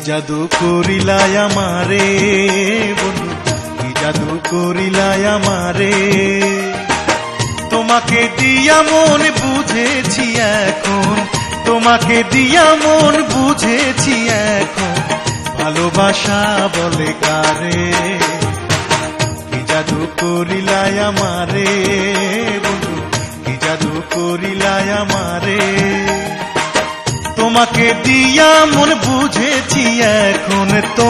জাদু করিলাই আমারে বন্ধু, কি জাদু করিলাই আমারে। তোমাকে দিয়া মন বুঝেছি এখন, তোমাকে দিয়া মন বুঝেছি এখন, ভালোবাসা বলে কারে। কি জাদু করিলাই আমারে বন্ধু, কি জাদু করিলাই আমারে। তোমাকে দিয়া মন বুঝেছি এখন তো